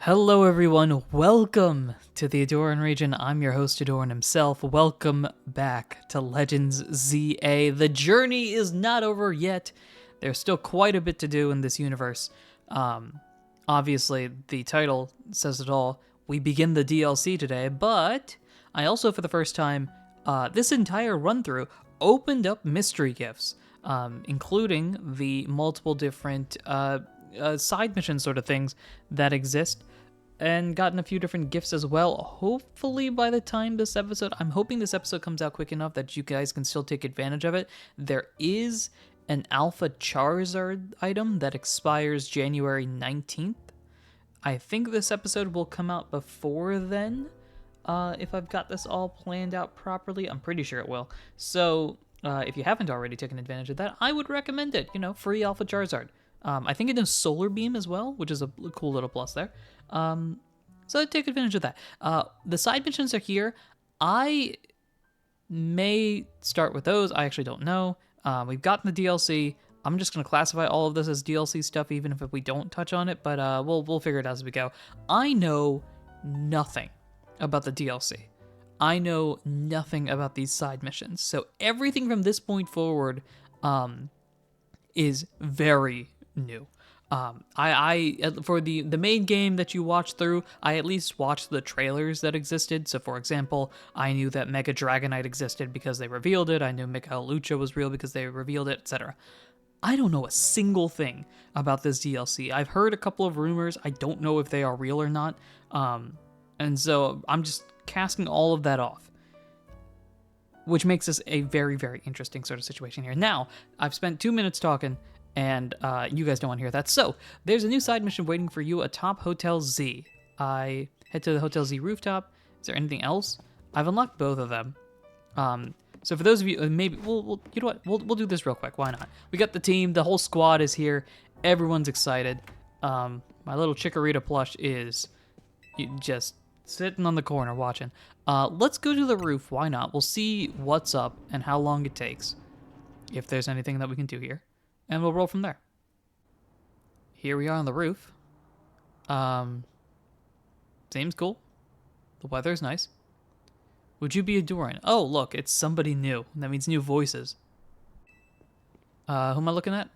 Hello everyone, welcome to the Ahdurin region. I'm your host Ahdurin himself. Welcome back to Legends ZA. The journey is not over yet. There's still quite a bit to do in this universe. Obviously, the title says it all. We begin the DLC today, but I also, for the first time, this entire run-through opened up mystery gifts, including the multiple different side mission sort of things that exist, and gotten a few different gifts as well. Hopefully by the time I'm hoping this episode comes out quick enough that you guys can still take advantage of it. There is an Alpha Charizard item that expires January 19th. I think this episode will come out before then, if I've got this all planned out properly. I'm pretty sure it will. So if you haven't already taken advantage of that, I would recommend it. Free Alpha Charizard. I think it does Solar Beam as well, which is a cool little plus there. So take advantage of that. The side missions are here. I may start with those. I actually don't know. We've gotten the DLC. I'm just going to classify all of this as DLC stuff, even if we don't touch on it, but we'll figure it out as we go. I know nothing about the DLC. I know nothing about these side missions. So everything from this point forward is very new. I for the main game that you watch through, I at least watched the trailers that existed. So for example, I knew that Mega Dragonite existed because they revealed it. I knew Mikael Lucha was real because they revealed it, etc. I don't know a single thing about this DLC. I've heard a couple of rumors. I don't know if they are real or not. And so I'm just casting all of that off, which makes this a very, very interesting sort of situation here. Now, I've spent 2 minutes talking, and you guys don't want to hear that. So, there's a new side mission waiting for you atop Hotel Z. I head to the Hotel Z rooftop. Is there anything else? I've unlocked both of them. So for those of you, maybe, we'll you know what? We'll do this real quick. Why not? We got the team. The whole squad is here. Everyone's excited. My little Chikorita plush is just sitting on the corner watching. Let's go to the roof. Why not? We'll see what's up and how long it takes, if there's anything that we can do here. And we'll roll from there. Here we are on the roof. Seems cool. The weather's nice. Would you be Ahdurin? Oh, look, it's somebody new. That means new voices. Who am I looking at?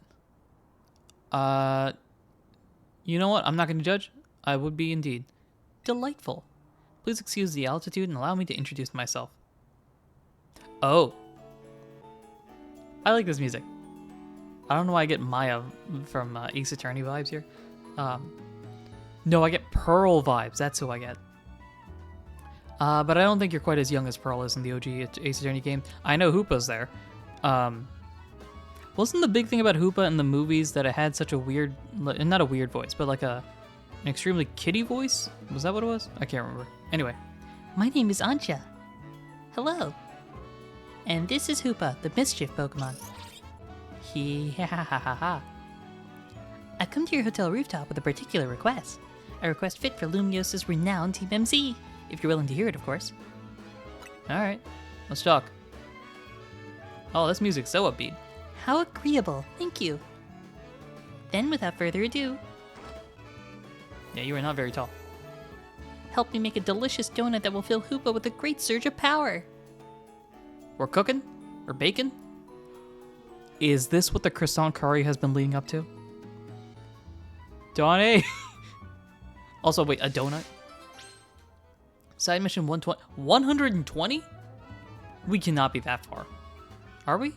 You know what? I'm not going to judge. I would be indeed. Delightful. Please excuse the altitude and allow me to introduce myself. Oh. I like this music. I don't know why I get Maya from Ace Attorney vibes here. No, I get Pearl vibes. That's who I get. But I don't think you're quite as young as Pearl is in the OG Ace Attorney game. I know Hoopa's there. Wasn't the big thing about Hoopa in the movies that it had such a weird, not a weird voice, but like an extremely kiddie voice? Was that what it was? I can't remember. Anyway. My name is Anja. Hello. And this is Hoopa, the Mischief Pokemon. Hee-ha-ha-ha-ha. I've come to your hotel rooftop with a particular request. A request fit for Lumios's renowned Team MC. If you're willing to hear it, of course. Alright, let's talk. Oh, this music's so upbeat. How agreeable, thank you. Then, without further ado... Yeah, you are not very tall. Help me make a delicious donut that will fill Hoopa with a great surge of power. We're cooking? Or baking? Is this what the croissant curry has been leading up to? Donnie! Also, wait, a donut? Side mission 120. 120? We cannot be that far. Are we?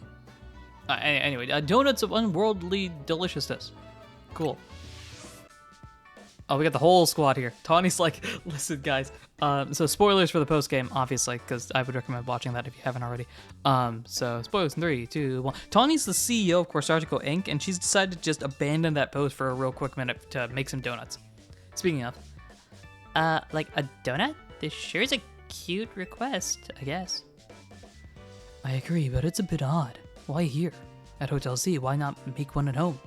Anyway, donuts of unworldly deliciousness. Cool. Oh, we got the whole squad here. Tawny's like, listen, guys. So spoilers for the post game, obviously, because I would recommend watching that if you haven't already. So spoilers in 3, 2, 1. Tawny's the CEO of Corsartico Inc., and she's decided to just abandon that post for a real quick minute to make some donuts. Speaking of, Like a donut? This sure is a cute request, I guess. I agree, but it's a bit odd. Why here? At Hotel Z, why not make one at home?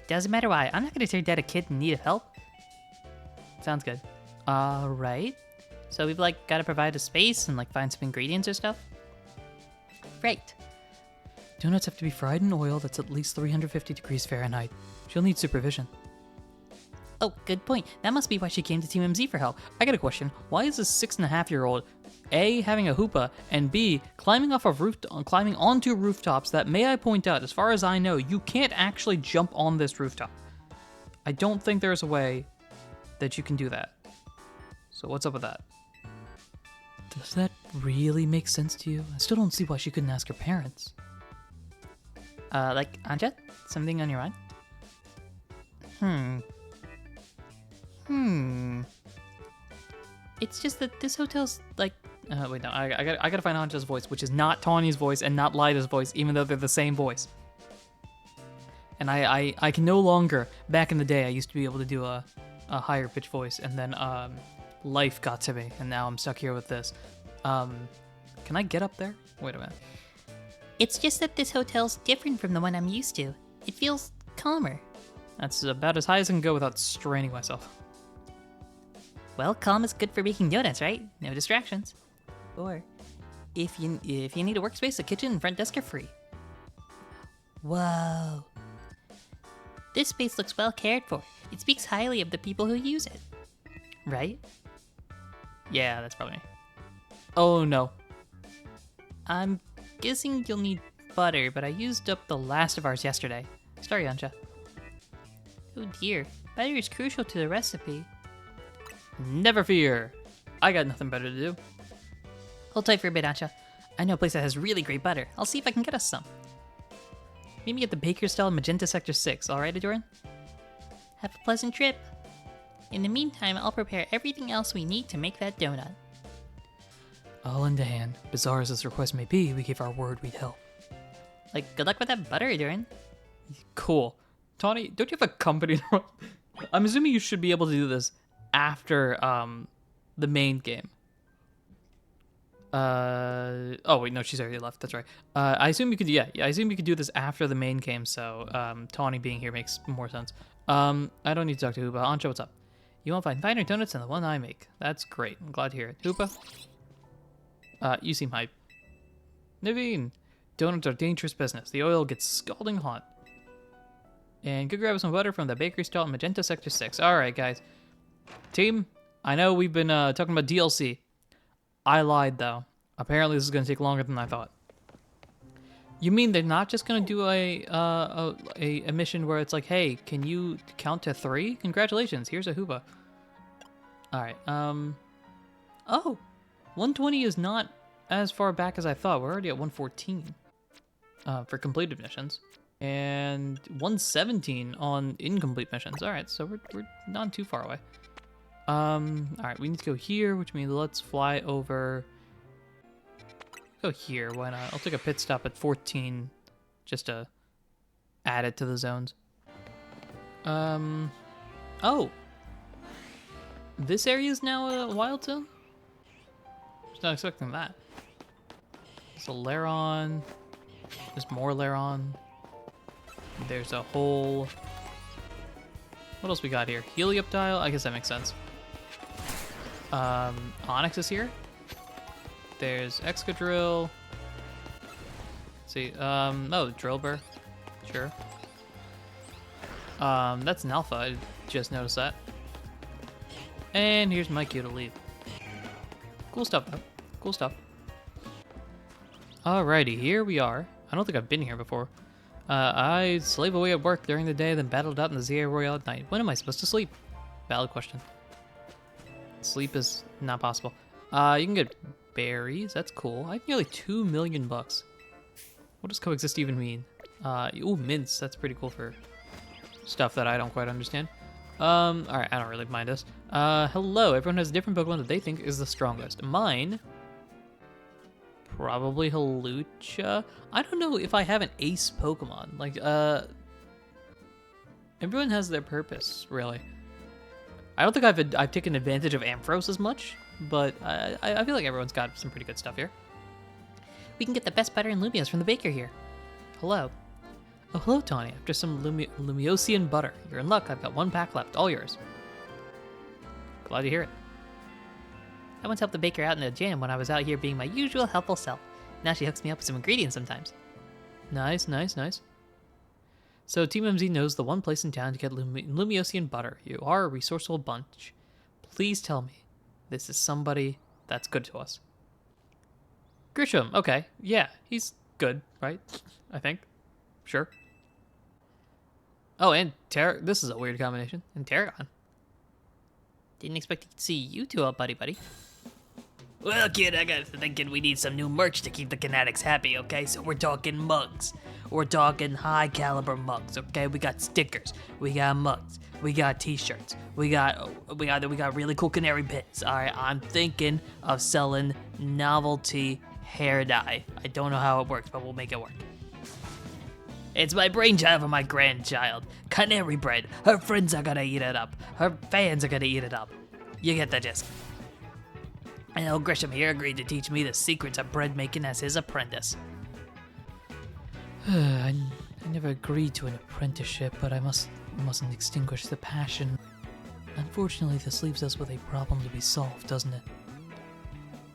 Doesn't matter why. I'm not gonna turn down a kid in need of help. Sounds good. Right. So we've gotta provide a space and find some ingredients or stuff? Right. Donuts have to be fried in oil that's at least 350 degrees Fahrenheit. She'll need supervision. Oh, good point. That must be why she came to Team MZ for help. I got a question. Why is this 6.5-year-old A, having a hoopah, and B, climbing onto rooftops that, may I point out, as far as I know, you can't actually jump on this rooftop. I don't think there's a way that you can do that. So what's up with that? Does that really make sense to you? I still don't see why she couldn't ask her parents. Like, Anja? Something on your mind? It's just that this hotel's, like... Wait, no, I gotta find Anja's voice, which is not Tawny's voice and not Lida's voice, even though they're the same voice. And I can no longer, back in the day, I used to be able to do a higher pitch voice, and then life got to me, and now I'm stuck here with this. Can I get up there? Wait a minute. It's just that this hotel's different from the one I'm used to. It feels calmer. That's about as high as I can go without straining myself. Well, calm is good for making donuts, right? No distractions. Or, if you need a workspace, a kitchen and front desk are free. Whoa. This space looks well cared for. It speaks highly of the people who use it. Right? Yeah, that's probably me. Oh no. I'm guessing you'll need butter, but I used up the last of ours yesterday. Sorry, Anja. Oh dear, butter is crucial to the recipe. Never fear. I got nothing better to do. Hold tight for a bit, Anja. I know a place that has really great butter. I'll see if I can get us some. Meet me at the Baker Style in Magenta Sector 6, alright, Ahdurin? Have a pleasant trip. In the meantime, I'll prepare everything else we need to make that donut. All into hand. Bizarre as this request may be, we gave our word we'd help. Like, good luck with that butter, Ahdurin. Cool. Tawny, don't you have a company? I'm assuming you should be able to do this after the main game. Oh wait, no, she's already left. That's right. I assume you could. Yeah, I assume you could do this after the main game. So Tawny being here makes more sense. I don't need to talk to Hoopa. Ancha, what's up? You won't find finer donuts than the one I make. That's great. I'm glad to hear it. Hoopa. You seem hype. Naveen, donuts are dangerous business. The oil gets scalding hot. And go grab some butter from the bakery stall in Magenta Sector 6. Alright, guys. Team, I know we've been talking about DLC. I lied, though. Apparently this is going to take longer than I thought. You mean they're not just going to do a mission where it's like, hey, can you count to 3? Congratulations, here's a Hoopa. Alright, oh, 120 is not as far back as I thought. We're already at 114 for completed missions. And 117 on incomplete missions. Alright, so we're not too far away. Alright, we need to go here, which means let's fly over. Go here, why not? I'll take a pit stop at 14 just to add it to the zones. Oh! This area is now a wild zone? Just not expecting that. There's a Laron. There's more Laron. There's a whole... What else we got here? Helioptile? I guess that makes sense. Onyx is here. There's Excadrill. Let's see. Oh, Drillbur. Sure. That's an alpha. I just noticed that. And here's Mikey to leave. Cool stuff, though. Cool stuff. Alrighty, here we are. I don't think I've been here before. I slave away at work during the day, then battled out in the ZA Royale at night. When am I supposed to sleep? Valid question. Sleep is not possible. You can get berries. That's cool. I have nearly 2 million bucks. What does coexist even mean? Ooh, mints. That's pretty cool for stuff that I don't quite understand. Alright, I don't really mind this. Hello. Everyone has a different Pokemon that they think is the strongest. Mine... Probably Hawlucha. I don't know if I have an ace Pokemon. Like, everyone has their purpose, really. I don't think I've taken advantage of Ampharos as much, but I feel like everyone's got some pretty good stuff here. We can get the best butter and Lumios from the baker here. Hello. Oh, hello, Tawny. After some Lumiosian butter. You're in luck. I've got 1 pack left. All yours. Glad to hear it. I once helped the baker out in a jam when I was out here being my usual helpful self. Now she hooks me up with some ingredients sometimes. Nice, nice, nice. So Team MZ knows the one place in town to get Lumiosian butter. You are a resourceful bunch. Please tell me this is somebody that's good to us. Grisham, okay. Yeah, he's good, right? I think. Sure. Oh, and this is a weird combination. And Tarragon. Didn't expect to see you two up, buddy. Well, kid, I got thinking we need some new merch to keep the Kinetics happy, okay? So we're talking mugs. We're talking high caliber mugs, okay? We got stickers, we got mugs, we got t-shirts, we got really cool canary pins. All right, I'm thinking of selling novelty hair dye. I don't know how it works, but we'll make it work. It's my brainchild for my grandchild. Canary bread. Her friends are gonna eat it up. Her fans are gonna eat it up. You get the gist. And old Grisham here agreed to teach me the secrets of bread making as his apprentice. I never agreed to an apprenticeship, but I mustn't extinguish the passion. Unfortunately, this leaves us with a problem to be solved, doesn't it?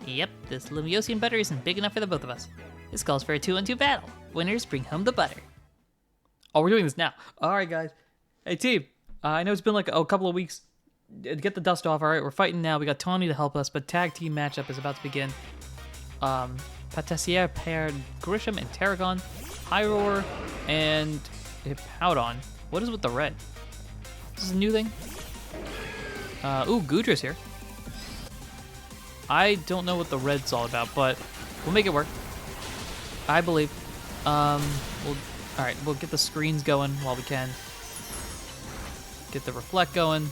Yep, this Lumiosian butter isn't big enough for the both of us. This calls for a 2-on-2 battle. Winners bring home the butter. Oh, we're doing this now. All right, guys. Hey, team. I know it's been like a couple of weeks. Get the dust off. All right, we're fighting now. We got Tawny to help us, but tag team matchup is about to begin. Patissier paired Grisham and Tarragon, Hyror, and Hippowdon. What is with the red? This is a new thing? Ooh, Gudra's here. I don't know what the red's all about, but we'll make it work. I believe. All right, we'll get the screens going while we can. Get the reflect going.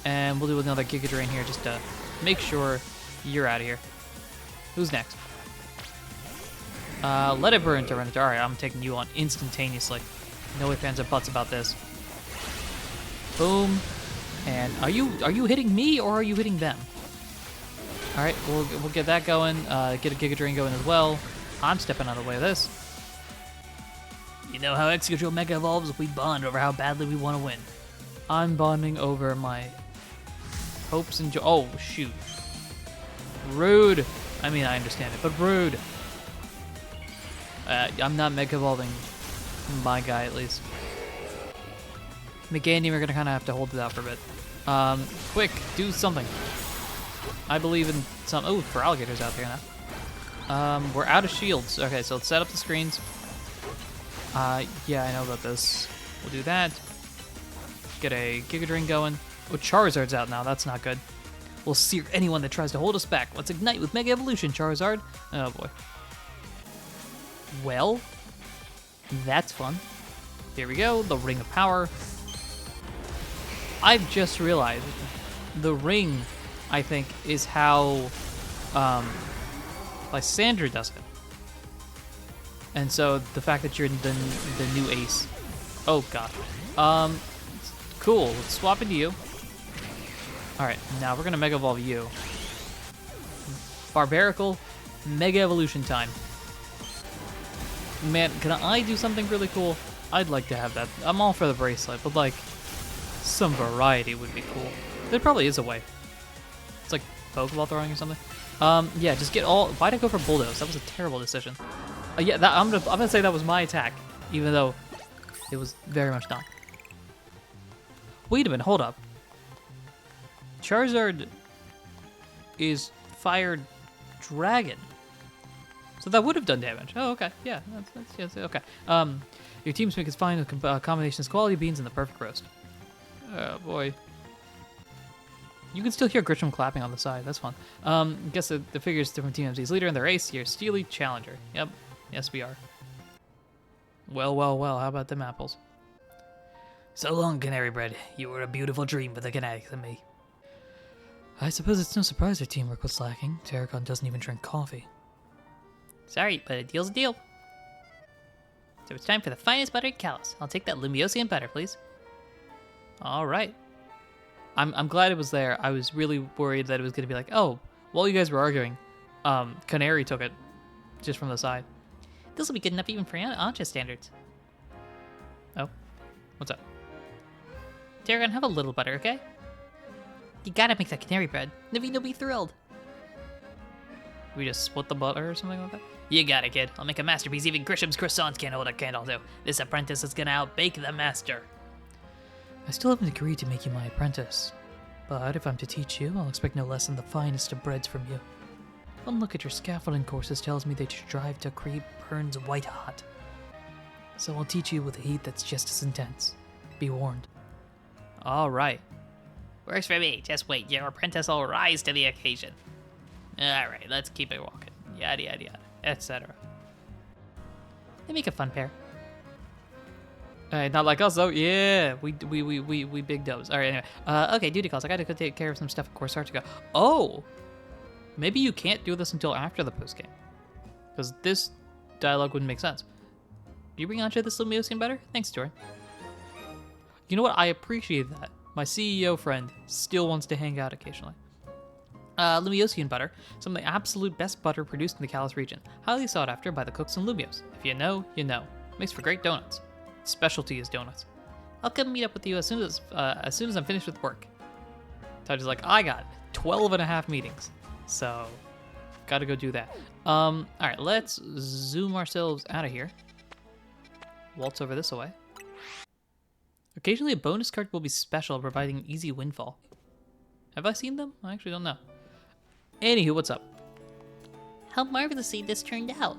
And we'll do another Giga Drain here just to make sure you're out of here. Who's next? Let it burn, Tyranitar. Alright, I'm taking you on instantaneously. No ifs, ands, or buts about this. Boom. And are you hitting me or are you hitting them? Alright, we'll get that going. Get a Giga Drain going as well. I'm stepping out of the way of this. You know how Excadrill Mega Evolves? We bond over how badly we want to win. I'm bonding over my hopes and oh, shoot. Rude. I mean, I understand it, but rude. I'm not Mega Evolving my guy, at least. McGandy, we're going to kind of have to hold it out for a bit. Quick, do something. I believe in some... Oh, for alligators out there now. We're out of shields. Okay, so let's set up the screens. Yeah, I know about this. We'll do that. Get a Giga Drain going. Oh, Charizard's out now. That's not good. We'll sear anyone that tries to hold us back. Let's ignite with Mega Evolution, Charizard. Oh, boy. Well, that's fun. Here we go. The Ring of Power. I've just realized the ring, I think, is how Lysandra does it. And so the fact that you're the new ace. Oh, God. Cool. Let's swap into you. Alright, now we're going to Mega Evolve you. Barbarical, Mega Evolution time. Man, can I do something really cool? I'd like to have that. I'm all for the bracelet, but like, some variety would be cool. There probably is a way. It's like Pokeball throwing or something. Yeah, just get all... Why'd I go for Bulldoze? That was a terrible decision. Yeah, I'm gonna say that was my attack, even though it was very much not. Wait a minute, hold up. Charizard is Fire Dragon. So that would have done damage. Oh, okay. Yeah, that's okay. Your team's make is fine with combinations quality beans and the perfect roast. Oh, boy. You can still hear Grisham clapping on the side. That's fun. Guess the figure's different Team MZ's leader and their ace here, Steely Challenger. Yep. Yes, we are. Well, well, well. How about them apples? So long, Canary Bread. You were a beautiful dream for the Kinetics and me. I suppose it's no surprise their teamwork was lacking. Tarragon doesn't even drink coffee. Sorry, but a deal's a deal. So it's time for the finest butter at Kalos. I'll take that Lumiosian butter, please. All right. I'm glad it was there. I was really worried that it was going to be like, oh, while you guys were arguing, Canary took it just from the side. This will be good enough even for Ancha standards. Oh, what's up? Tarragon, have a little butter, okay? You gotta make that canary bread. Naveen will be thrilled. We just split the butter or something like that? You got it, kid. I'll make a masterpiece even Grisham's croissants can't hold a candle to. This apprentice is gonna outbake the master. I still haven't agreed to make you my apprentice. But if I'm to teach you, I'll expect no less than the finest of breads from you. One look at your scaffolding courses tells me that your drive to creep burns white hot. So I'll teach you with a heat that's just as intense. Be warned. All right. Works for me. Just wait. Your apprentice will rise to the occasion. All right, let's keep it walking. Yada, yada, yada, etc. They make a fun pair. Hey, not like us though. Yeah, we big does. All right, anyway. Okay, duty calls. I gotta go take care of some stuff. Of course, start to go. Oh, maybe you can't do this until after the post game, because this dialogue wouldn't make sense. You bring Ancha this Lumiosian better? Thanks, Doran. You know what? I appreciate that. My CEO friend still wants to hang out occasionally. Lumiosian butter, some of the absolute best butter produced in the Kalos region. Highly sought after by the cooks in Lumios. If you know, you know. Makes for great donuts. Specialty is donuts. I'll come meet up with you as soon as I'm finished with work. Taj is like, I got 12 and a half meetings, so gotta go do that. All right, let's zoom ourselves out of here. Waltz over this way. Occasionally, a bonus card will be special, providing easy windfall. Have I seen them? I actually don't know. Anywho, what's up? How marvelously this turned out.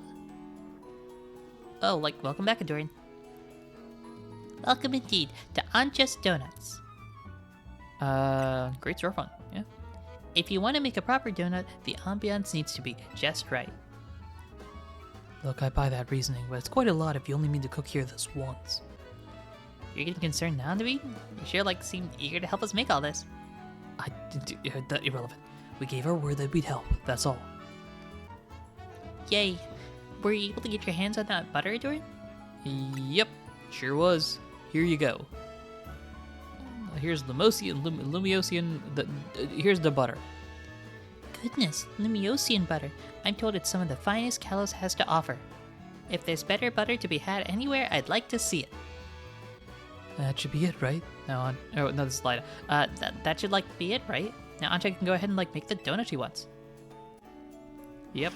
Oh, like, welcome back, Ahdurin. Welcome indeed to Ancha's Donuts. Great storefront, yeah. If you want to make a proper donut, the ambiance needs to be just right. Look, I buy that reasoning, but it's quite a lot if you only mean to cook here this once. You're getting concerned now, Naveed? You sure seemed eager to help us make all this. That irrelevant. We gave our word that we'd help, that's all. Yay. Were you able to get your hands on that butter, Ahdurin? Yep, sure was. Here you go. Here's Lumiosian, here's the butter. Goodness, Lumiosian butter. I'm told it's some of the finest Kalos has to offer. If there's better butter to be had anywhere, I'd like to see it. That should be it, right? No, this is Lida. That should be it, right? Now Ancha can go ahead and make the donut she wants. Yep.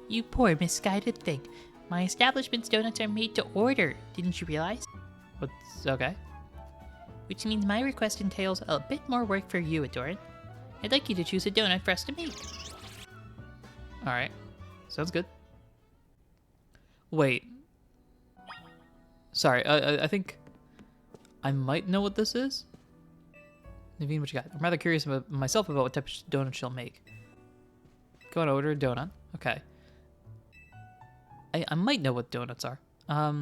You poor misguided thing. My establishment's donuts are made to order. Didn't you realize? What's okay? Which means my request entails a bit more work for you, Ahdurin. I'd like you to choose a donut for us to make. All right, sounds good. Wait. Sorry, I think I might know what this is. Naveen, what you got? I'm rather curious about myself about what type of donut she'll make. Go and order a donut. Okay. I might know what donuts are. I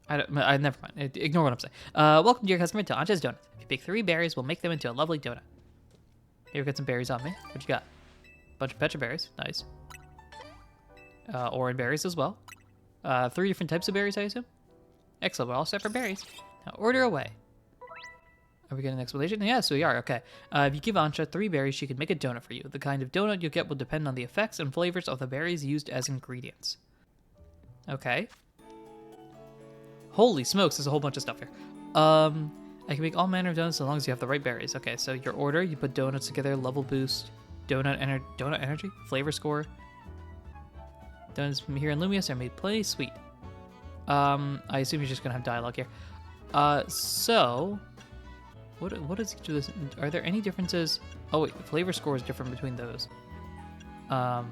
never mind. Ignore what I'm saying. Welcome, dear customer, to Ancha's Donuts. If you pick 3 berries, we'll make them into a lovely donut. Here, we got some berries on me. What you got? Bunch of pecha berries. Nice. Orange berries as well. 3 different types of berries, I assume. Excellent. We're all set for berries. Now order away. Are we getting an explanation? Yes, we are. Okay. If you give Ancha 3 berries, she can make a donut for you. The kind of donut you'll get will depend on the effects and flavors of the berries used as ingredients. Okay. Holy smokes, there's a whole bunch of stuff here. I can make all manner of donuts as long as you have the right berries. Okay, so your order, you put donuts together, level boost, donut energy, flavor score. Donuts from here in Lumios are made plenty sweet. I assume you're just gonna have dialogue here. So what is each of this? Are there any differences? Oh wait, the flavor score is different between those. I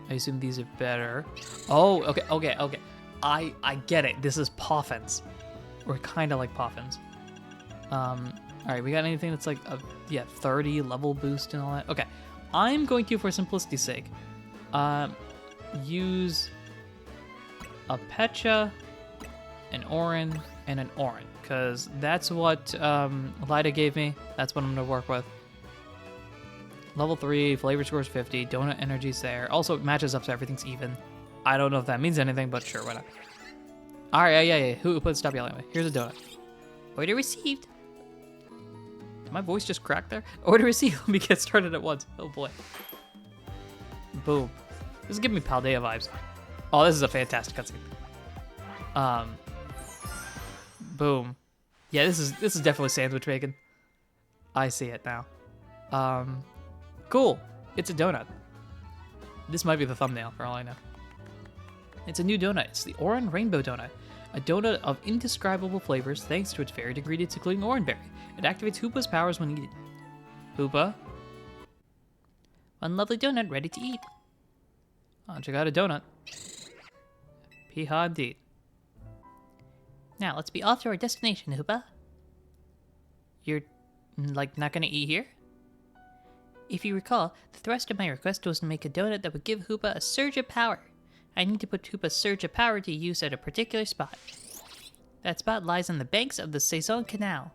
assume these are better. Oh, okay. I get it. This is Poffins. We're kind of like Poffins. All right, we got anything that's 30 level boost and all that? Okay, I'm going to, for simplicity's sake, use a Pecha, an Orin, and an Orin, because that's what Lida gave me. That's what I'm going to work with. Level 3, flavor score is 50, donut energy's there. Also, it matches up so everything's even. I don't know if that means anything, but sure, why not? All right, yeah. Who put stop yelling at me? Here's a donut. Order received. Did my voice just crack there? Order received. Let me get started at once. Oh boy. Boom. This is giving me Paldea vibes. Oh, this is a fantastic cutscene. Boom. Yeah, this is definitely sandwich bacon. I see it now. Cool. It's a donut. This might be the thumbnail for all I know. It's a new donut. It's the Oran Rainbow Donut. A donut of indescribable flavors thanks to its varied ingredients including oranberry. It activates Hoopa's powers when eaten. Hoopa? One lovely donut ready to eat. Oh, check out a donut. Piha indeed. Now, let's be off to our destination, Hoopa. You're, like, not gonna eat here? If you recall, the thrust of my request was to make a donut that would give Hoopa a surge of power. I need to put Hoopa's surge of power to use at a particular spot. That spot lies on the banks of the Saison Canal.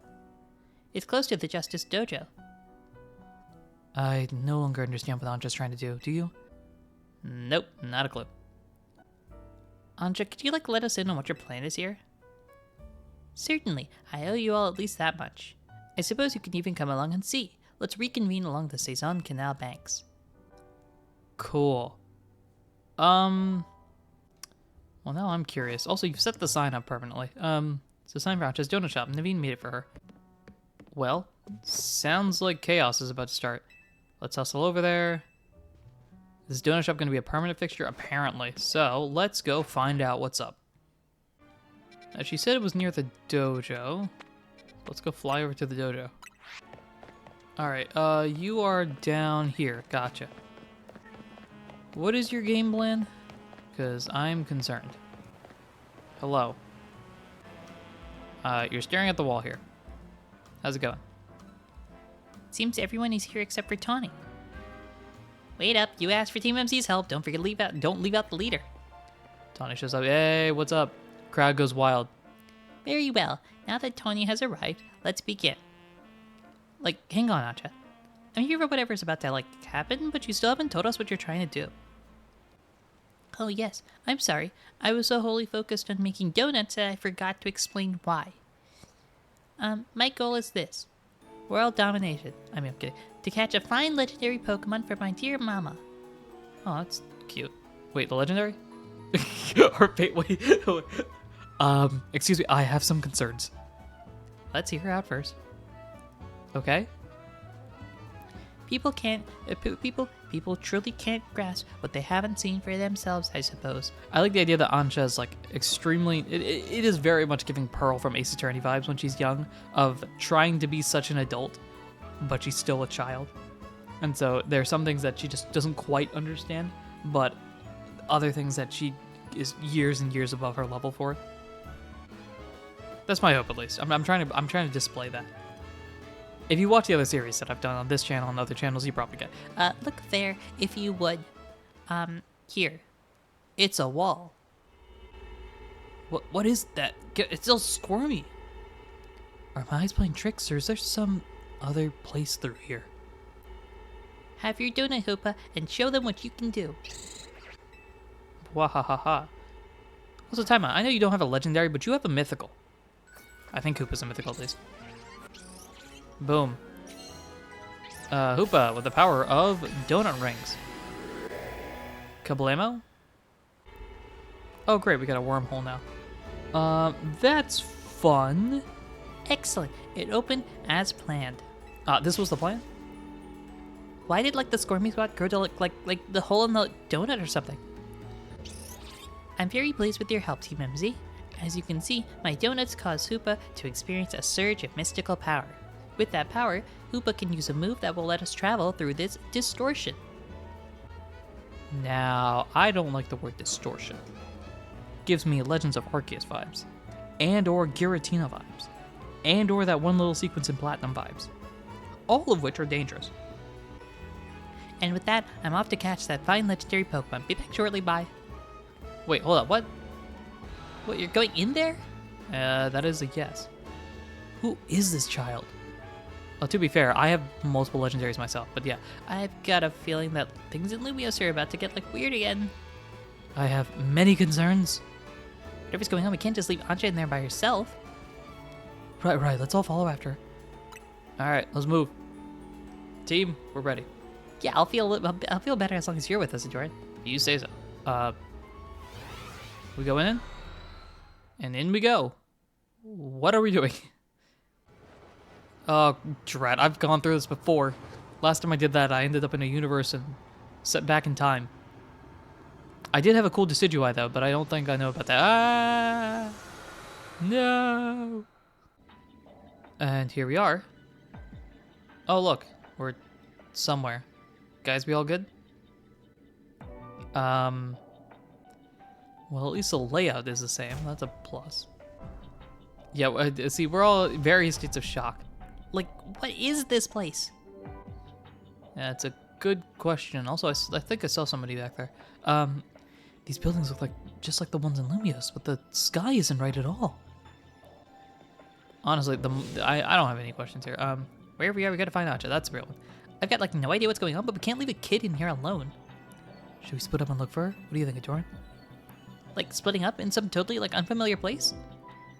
It's close to the Justice Dojo. I no longer understand what Anja's trying to do. Do you? Nope, not a clue. Anja, could you, like, let us in on what your plan is here? Certainly, I owe you all at least that much. I suppose you can even come along and see. Let's reconvene along the Saison Canal banks. Cool. Well, now I'm curious. Also, you've set the sign up permanently. It's a sign for Anja's Donut Shop. Naveen made it for her. Well, sounds like chaos is about to start. Let's hustle over there. Is this donut shop going to be a permanent fixture? Apparently. So, let's go find out what's up. Now, she said it was near the dojo. Let's go fly over to the dojo. Alright, you are down here. Gotcha. What is your game plan? Because I'm concerned. Hello. You're staring at the wall here. How's it going? Seems everyone is here except for Tawny. Wait up, you asked for Team MC's help. Don't forget don't leave out the leader. Tawny shows up. Hey, what's up? Crowd goes wild. Very well. Now that Tawny has arrived, let's begin. Like, hang on, Anja. I'm here for whatever's about to, like, happen, but you still haven't told us what you're trying to do. Oh yes, I'm sorry. I was so wholly focused on making donuts that I forgot to explain why. My goal is this. World domination. I mean, I'm kidding. To catch a fine legendary Pokemon for my dear mama. Oh, that's cute. Wait, the legendary? Or wait. Excuse me, I have some concerns. Let's hear her out first. Okay. People truly can't grasp what they haven't seen for themselves, I suppose. I like the idea that Anja is like extremely. It is very much giving Pearl from Ace Attorney vibes when she's young, of trying to be such an adult, but she's still a child. And so there are some things that she just doesn't quite understand, but other things that she is years and years above her level for. That's my hope, at least. I'm trying to display that. If you watch the other series that I've done on this channel and other channels, you probably get. Look there, if you would. Here. It's a wall. What is that? It's still squirmy. Are my eyes playing tricks, or is there some other place through here? Have your donut, Hoopa, and show them what you can do. Wahahaha. Also, time out. I know you don't have a legendary, but you have a mythical. I think Hoopa's a mythical, at least. Boom. Hoopa with the power of donut rings. Kablamo? Oh, great. We got a wormhole now. That's fun. Excellent. It opened as planned. This was the plan? Why did, like, the squirmy spot grow to look like the hole in the donut or something? I'm very pleased with your help, Team MZ. As you can see, my donuts cause Hoopa to experience a surge of mystical power. With that power, Hoopa can use a move that will let us travel through this distortion. Now, I don't like the word distortion. Gives me Legends of Arceus vibes. And or Giratina vibes. And or that one little sequence in Platinum vibes. All of which are dangerous. And with that, I'm off to catch that fine legendary Pokemon. Be back shortly, bye. Wait, hold up, what? What, you're going in there? That is a yes. Who is this child? Well, to be fair, I have multiple legendaries myself, but yeah. I've got a feeling that things in Lumios are about to get, like, weird again. I have many concerns. Whatever's going on, we can't just leave Anja in there by herself. Right, let's all follow after her. Alright, let's move. Team, we're ready. Yeah, I'll feel better as long as you're with us, Ahdurin. You say so. We go in? And in we go. What are we doing? Oh, dread. I've gone through this before. Last time I did that, I ended up in a universe and set back in time. I did have a cool Decidueye though, but I don't think I know about that. Ah! No! And here we are. Oh, look. We're somewhere. Guys, we all good? Well, at least the layout is the same. That's a plus. Yeah, see, we're all in various states of shock. Like, what is this place? Yeah, it's a good question. Also, I think I saw somebody back there. These buildings look like just like the ones in Lumios, but the sky isn't right at all. Honestly, I don't have any questions here. Wherever we are, we gotta find Ancha. That's the real one. I've got like no idea what's going on, but we can't leave a kid in here alone. Should we split up and look for her? What do you think, Ahdurin? Like splitting up in some totally like unfamiliar place?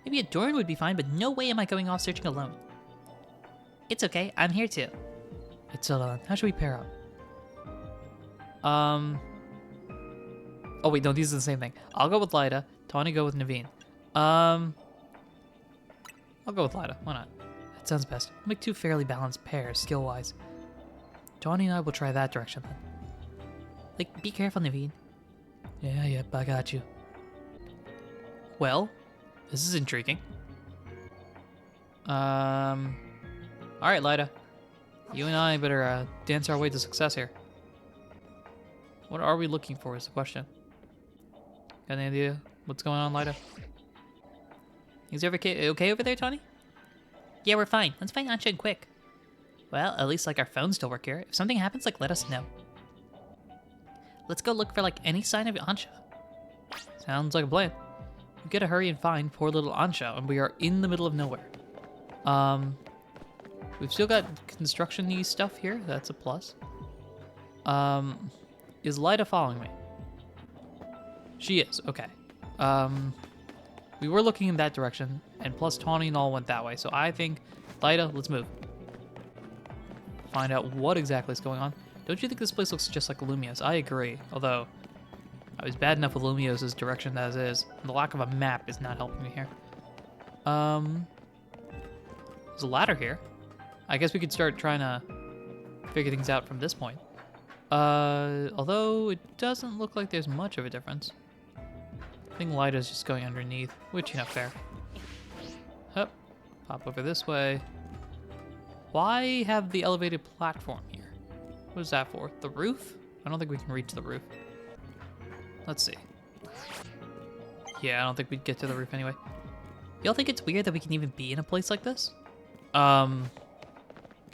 Maybe Ahdurin would be fine, but no way am I going off searching alone. It's okay, I'm here too. It's how should we pair up? Oh wait, no, these are the same thing. I'll go with Lyda. Tawny go with Naveen. I'll go with Lyda. Why not? That sounds best. We'll make two fairly balanced pairs, skill-wise. Tawny and I will try that direction then. Like, be careful, Naveen. Yeah, yep, I got you. Well, this is intriguing. Alright, Lyda. You and I better dance our way to success here. What are we looking for is the question. Got any idea what's going on, Lyda? Is everything okay over there, Tawny? Yeah, we're fine. Let's find Ancha quick. Well, at least like our phones still work here. If something happens, like let us know. Let's go look for like any sign of Ancha. Sounds like a plan. We gotta hurry and find poor little Ancha, and we are in the middle of nowhere. We've still got construction-y stuff here. That's a plus. Is Lyda following me? She is. Okay. We were looking in that direction, and plus Tawny and all went that way. So I think, Lyda, let's move. Find out what exactly is going on. Don't you think this place looks just like Lumios? I agree. Although, I was bad enough with Lumios' direction as is. The lack of a map is not helping me here. There's a ladder here. I guess we could start trying to figure things out from this point. Although it doesn't look like there's much of a difference. I think Lyda's just going underneath, which, you know, fair. Hup. Pop over this way. Why have the elevated platform here? What is that for? The roof? I don't think we can reach the roof. Let's see. Yeah, I don't think we'd get to the roof anyway. Y'all think it's weird that we can even be in a place like this? Can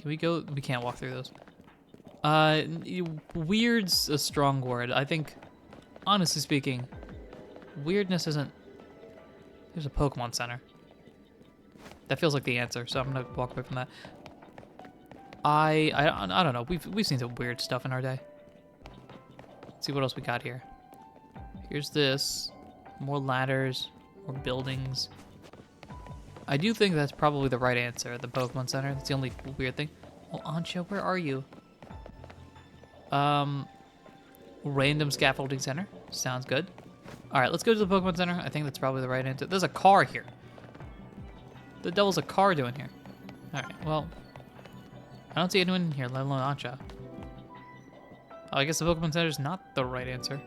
we go? We can't walk through those. Weird's a strong word. I think, honestly speaking, weirdness isn't... There's a Pokemon Center. That feels like the answer, so I'm gonna walk away from that. I don't know. We've seen some weird stuff in our day. Let's see what else we got here. Here's this. More ladders. More buildings. I do think that's probably the right answer, the Pokemon Center. That's the only weird thing. Oh, Ancha, where are you? Random Scaffolding Center. Sounds good. Alright, let's go to the Pokemon Center. I think that's probably the right answer. There's a car here. The devil's a car doing here? Alright, well... I don't see anyone in here, let alone Ancha. Oh, I guess the Pokemon Center is not the right answer.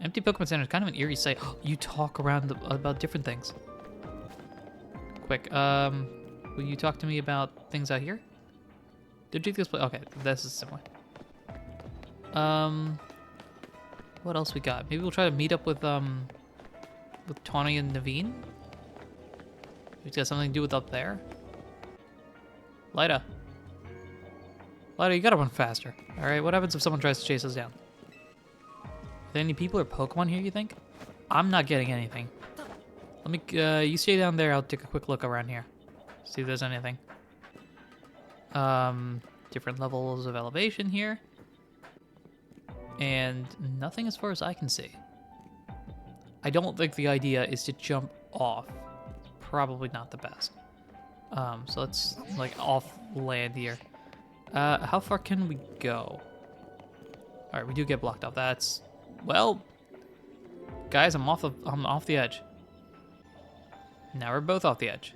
Empty Pokemon Center is kind of an eerie sight. You talk around about different things. Quick, will you talk to me about things out here? Did you this place? Okay, this is similar. What else we got? Maybe we'll try to meet up with Tawny and Naveen? It's got something to do with up there. Lyda. Lyda, you gotta run faster. Alright, what happens if someone tries to chase us down? Are there any people or Pokemon here, you think? I'm not getting anything. Let me, you stay down there, I'll take a quick look around here. See if there's anything. Different levels of elevation here. And nothing as far as I can see. I don't think the idea is to jump off. Probably not the best. So let's, like, off land here. How far can we go? Alright, we do get blocked off. That's, well, guys, I'm off the edge. Now we're both off the edge.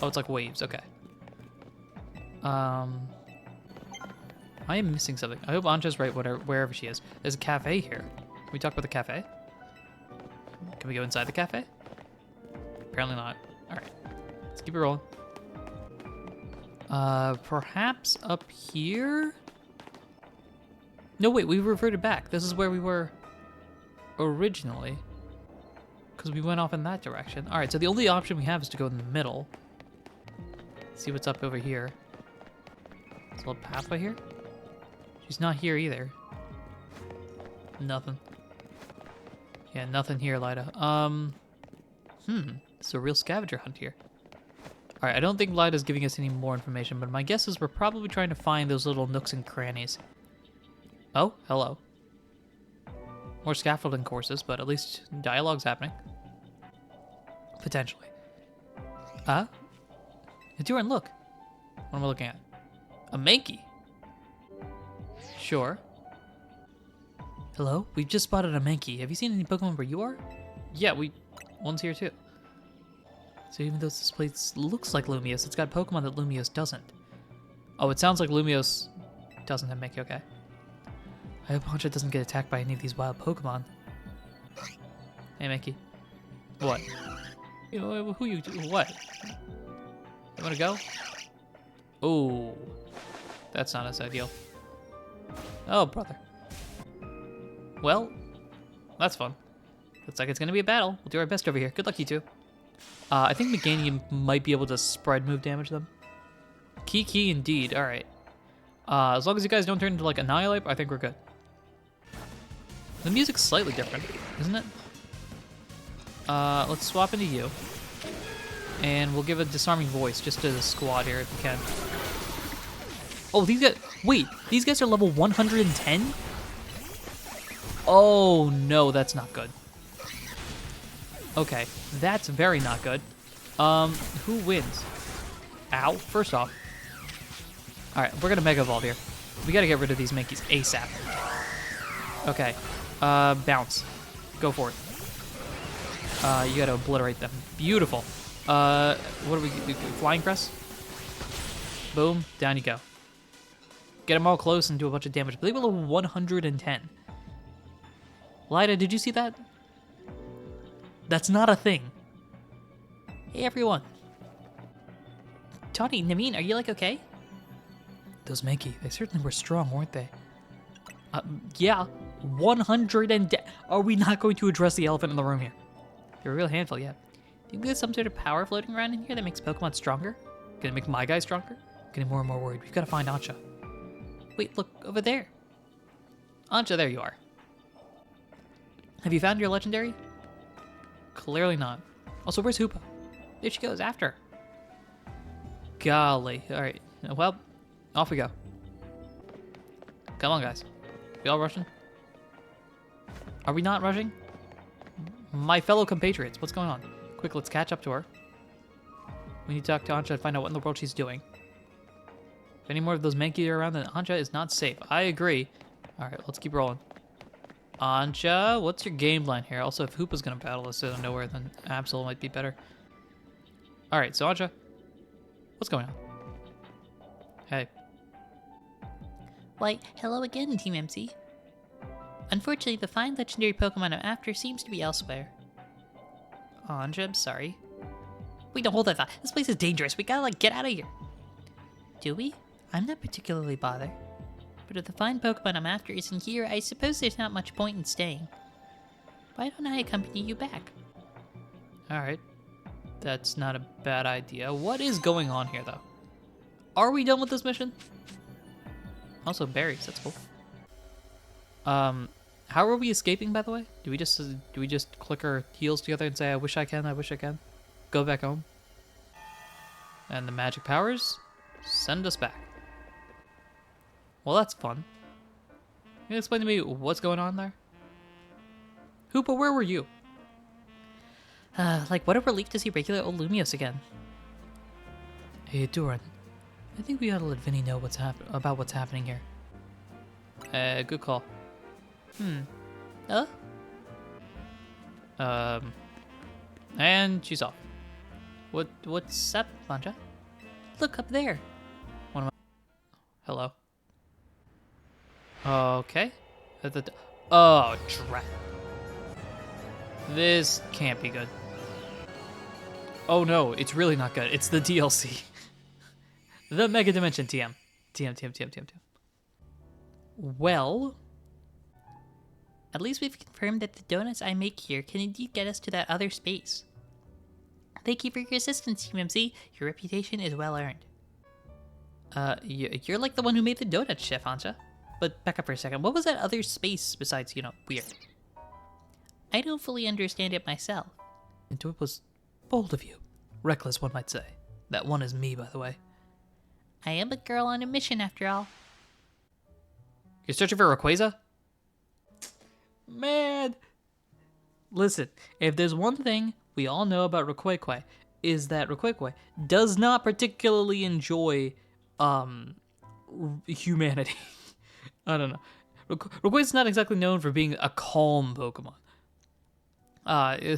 Oh, it's like waves. Okay. I am missing something. I hope Ancha's right wherever she is. There's a cafe here. we talk about the cafe? Can we go inside the cafe? Apparently not. All right, let's keep it rolling. Perhaps up here? No, wait, we reverted back. This is where we were originally. Because we went off in that direction. All right, so the only option we have is to go in the middle. See what's up over here. There's a little pathway here. She's not here either. Nothing. Yeah, nothing here, Lida. It's a real scavenger hunt here. All right, I don't think Lida's giving us any more information, but my guess is we're probably trying to find those little nooks and crannies. Oh, hello. More scaffolding courses, but at least dialogue's happening. Potentially. Ahdurin, look. What am I looking at? A Mankey. Sure. Hello? We've just spotted a Mankey. Have you seen any Pokemon where you are? Yeah, one's here too. So even though this place looks like Lumiose, it's got Pokemon that Lumiose doesn't. Oh, it sounds like Lumiose doesn't have Mankey, okay. I hope Honcha doesn't get attacked by any of these wild Pokemon. Hey, Mankey. What? What? You wanna go? Oh, that's not as ideal. Oh, brother. Well, that's fun. Looks like it's gonna be a battle. We'll do our best over here. Good luck, you two. I think Meganium might be able to spread move damage them. Key indeed. All right. As long as you guys don't turn into like Annihilate, I think we're good. The music's slightly different, isn't it? Let's swap into you. And we'll give a disarming voice just to the squad here if we can. Oh, these guys... Wait, these guys are level 110? Oh, no, that's not good. Okay, that's very not good. Who wins? Ow, first off. Alright, we're gonna Mega Evolve here. We gotta get rid of these Mankeys ASAP. Okay, bounce. Go for it. You gotta obliterate them. Beautiful. What do we do? Flying Press? Boom, down you go. Get them all close and do a bunch of damage. I believe we're level 110. Lida, did you see that? That's not a thing. Hey, everyone. Tawny, Naveen, are you like okay? Those Mankey, they certainly were strong, weren't they? Yeah, 110. Are we not going to address the elephant in the room here? They're a real handful, yeah. Think there's some sort of power floating around in here that makes Pokemon stronger? Gonna make my guy stronger? Getting more and more worried. We've got to find Ancha. Wait, look, over there. Ancha, there you are. Have you found your legendary? Clearly not. Also, where's Hoopa? There she goes, after her. Golly. Alright. Well, off we go. Come on, guys. We all rushing? Are we not rushing? My fellow compatriots, what's going on? Quick, let's catch up to her. We need to talk to Ancha and find out what in the world she's doing. If any more of those Mankey are around, then Ancha is not safe. I agree. Alright, let's keep rolling. Ancha, what's your game plan here? Also, if Hoopa's gonna battle us out of nowhere, then Absol might be better. Alright, so Ancha, what's going on? Hey. Why, hello again, Team MC. Unfortunately, the fine legendary Pokemon I'm after seems to be elsewhere. Ancha, I'm sorry. Wait, no, hold that thought. This place is dangerous. We gotta, like, get out of here. Do we? I'm not particularly bothered. But if the fine Pokemon I'm after isn't here, I suppose there's not much point in staying. Why don't I accompany you back? Alright. That's not a bad idea. What is going on here, though? Are we done with this mission? Also, berries. That's cool. How are we escaping, by the way? Do we just click our heels together and say, I wish I can, I wish I can? Go back home. And the magic powers send us back. Well, that's fun. Can you explain to me what's going on there? Hoopa, where were you? Like, what a relief to see regular old Lumiose again. Hey, Ahdurin. I think we ought to let Vinny know about what's happening here. Good call. And she's off. What's up, Ancha? Look up there. Hello. Okay. Oh, drat. This can't be good. Oh no, it's really not good. It's the DLC. The Mega Dimension TM. TM. Well, At least we've confirmed that the donuts I make here can indeed get us to that other space. Thank you for your assistance, UMC. Your reputation is well earned. you're like the one who made the donut, Chef, aren't you? But back up for a second. What was that other space besides, weird? I don't fully understand it myself. And it was bold of you. Reckless, one might say. That one is me, by the way. I am a girl on a mission after all. You're searching for Rayquaza? Man. Listen, if there's one thing we all know about Rayquaza, is that Rayquaza does not particularly enjoy, humanity. I don't know. Rayquaza's not exactly known for being a calm Pokemon.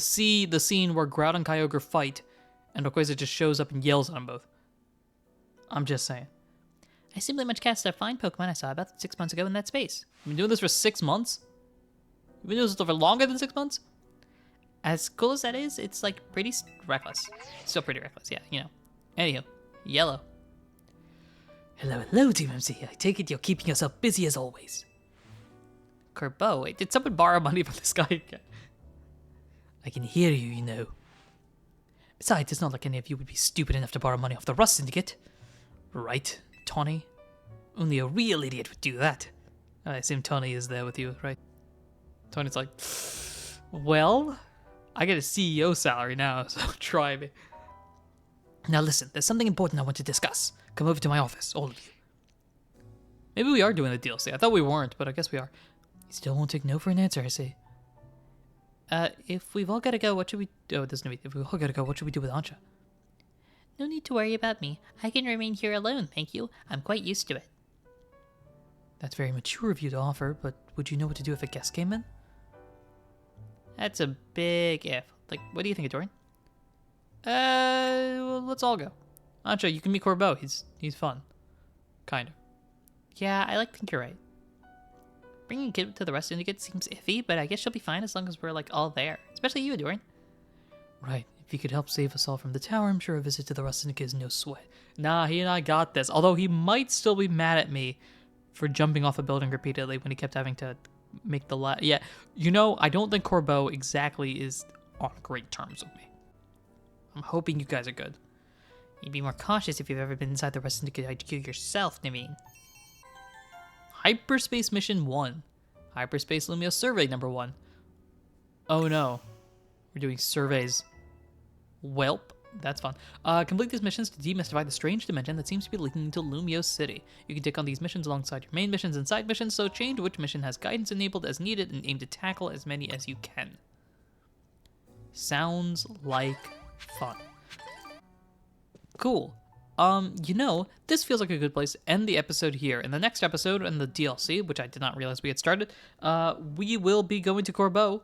See the scene where Groudon and Kyogre fight, and Rayquaza just shows up and yells at them both. I'm just saying. I simply much cast a fine Pokemon I saw about 6 months ago in that space. You've been doing this for 6 months? You've been doing this for longer than 6 months? As cool as that is, it's like pretty reckless. Still pretty reckless, yeah. Anywho, yellow. Hello, Team MC. I take it you're keeping yourself busy as always. Kerbo, wait, did someone borrow money from this guy again? I can hear you, you know. Besides, it's not like any of you would be stupid enough to borrow money off the Rust Syndicate. Right, Tawny? Only a real idiot would do that. I assume Tawny is there with you, right? Tony's like, well, I get a CEO salary now, so try me. Now listen, there's something important I want to discuss. Come over to my office, all of you. Maybe we are doing the DLC. I thought we weren't, but I guess we are. You still won't take no for an answer, I see. If we've all got to go, what should we... Oh, it doesn't... If we've all got to go, what should we do with Ancha? No need to worry about me. I can remain here alone, thank you. I'm quite used to it. That's very mature of you to offer, but would you know what to do if a guest came in? That's a big if. Like, what do you think, Ahdurin? Well, let's all go. Ancha, you can meet Corbeau. He's fun. Kind of. Yeah, I think you're right. Bringing a kid to the Rust Syndicate seems iffy, but I guess she'll be fine as long as we're, like, all there. Especially you, Ahdurin. Right. If you could help save us all from the tower, I'm sure a visit to the Rust Syndicate is no sweat. Nah, he and I got this. Although he might still be mad at me for jumping off a building repeatedly when he kept having to make the yeah, I don't think Corbeau exactly is on great terms with me. I'm hoping you guys are good. You'd be more cautious if you've ever been inside the Rust Syndicate HQ yourself, Naveen. Hyperspace Mission 1. Hyperspace Lumio Survey number 1. Oh no. We're doing surveys. Welp. That's fun. Complete these missions to demystify the strange dimension that seems to be leading into Lumio City. You can take on these missions alongside your main missions and side missions, so change which mission has guidance enabled as needed and aim to tackle as many as you can. Sounds like fun. Cool. This feels like a good place to end the episode here. In the next episode, in the DLC, which I did not realize we had started, we will be going to Corbeau,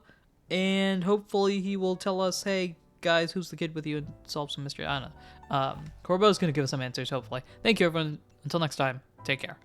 and hopefully he will tell us, hey, guys, who's the kid with you, and solve some mystery. I don't know. Corbeau's going to give us some answers, hopefully. Thank you, everyone. Until next time, take care.